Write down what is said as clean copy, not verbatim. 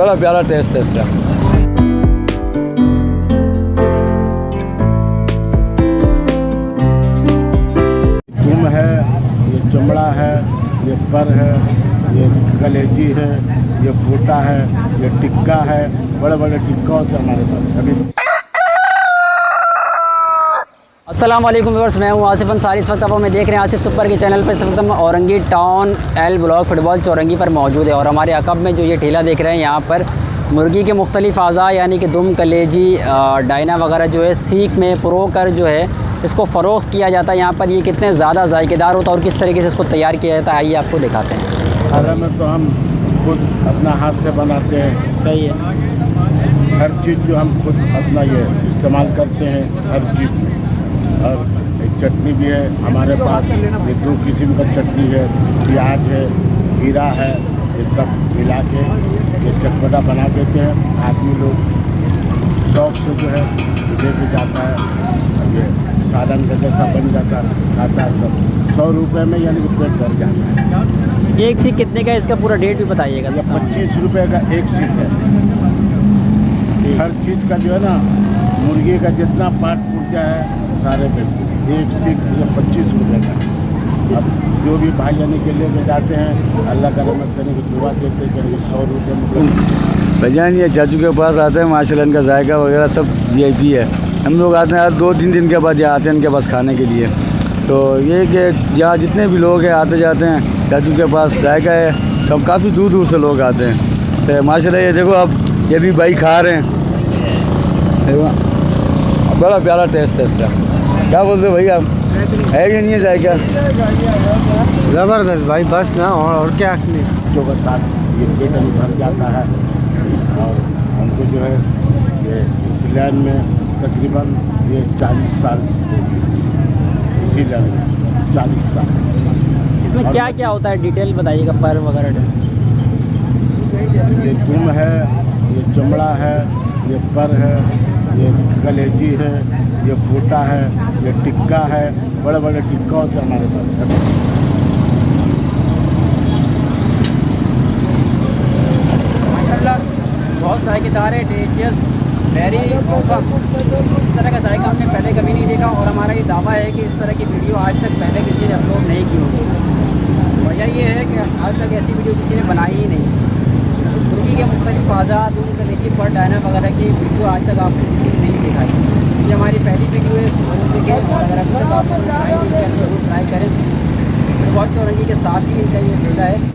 बड़ा प्यारा टेस्ट है इसका। दुम है, ये चमड़ा है, ये पर है, ये कलेजी है, ये फूटा है, ये टिक्का है। बड़े बड़े टिक्का होते हैं हमारे पास। अभी अस्सलाम वालेकुम व्यूअर्स, मैं हूं आसिफ अंसारी। इस वक्त आप हमें देख रहे हैं आसिफ सुपर के चैनल पर। इस वक्त हम Orangi town L block football Chowrangi पर मौजूद है और हमारे अकब में जो ये ठेला देख रहे हैं, यहाँ पर मुर्गी के मुख्तलिफ़ अज़ा यानी कि दुम, कलेजी, डायना वगैरह जो है सीख में परो कर जो है इसको फ़रोख्त किया जाता है। यहाँ पर ये कितने ज़्यादा ज़ायकेदार होता है और किस तरीके से इसको तैयार किया जाता है, आइए आपको दिखाते हैं। खाना में तो हम खुद अपना हाथ से बनाते हैं। सही है, हर चीज़ जो हम खुद अपना ये इस्तेमाल करते हैं हर चीज़ में। और एक चटनी भी है हमारे पास, ये 2 किस्म का चटनी है, प्याज है, खीरा है, ये सब मिला के ये चटपटा बना देते हैं। आदमी लोग शौक से जो है दे के जाता है और ये सालन का जैसा बन जाता है, खाता है। सब 100 रुपये में यानी कि पेट भर जाता है। एक सीख कितने का है, इसका पूरा डेट भी बताइएगा। ये 25 रुपये का एक सीख है। हर चीज़ का जो है ना, मुर्गी का जितना पार्ट पुर्जा है सारे पे एक सीख 25 रुपये का। अब जो भी भाई यानी के लेके जाते हैं, अल्लाह का रहमत से दुआ देते हैं कि 100 रुपये में। भैयान ये चाचू के पास आते हैं, माशाल्लाह इनका जायका वगैरह सब VIP है। हम लोग आते हैं हर 2-3 दिन के बाद यहाँ आते हैं इनके पास खाने के लिए। तो ये कि यहाँ जितने भी लोग हैं आते जाते हैं, चाचू के पास जायका है, तो काफ़ी दूर दूर से लोग आते हैं। तो माशाल्लाह ये देखो, अब ये भी भाई खा रहे हैं, देखो बड़ा प्यारा टेस्ट है इसका। क्या बोलते हो भैया, है कि नहीं है जायका? ज़बरदस्त भाई, बस ना और क्या नहीं। जो के साथ ये पेट भर जाता है। और हमको जो है ये इस लाइन में तकरीबन ये 40 साल हो गए। इसी लाइन में 40 साल। इसमें क्या क्या होता है, डिटेल बताइएगा, पर वगैरह। ये दुम है, ये चमड़ा है, ये पर है, ये कलेजी है, ये फूटा है, ये टिक्का है। बड़े बड़े टिक्का होते हैं हमारे पास। बहुत जायकेदार है, डिलीशियस, वेरी ऑसम। इस तरह का जायका हमने पहले कभी नहीं देखा और हमारा ये दावा है कि इस तरह की वीडियो आज तक पहले किसी ने अपलोड नहीं की होगी। वजह ये है कि आज तक ऐसी वीडियो किसी ने बनाई ही नहीं। मुर्गी के मुख्तलिफ अज़ा, दूध, कलेजी, पर, डायना वगैरह की वीडियो आज तक आपने किसी ने नहीं देखा है। ये हमारी पहली वीडियो है मुर्गी के। अगर अभी तक आपने ट्राई नहीं किया तो ज़रूर ट्राई करें। फुटबॉल चौरंगी के साथ ही इनका ये ठेला है।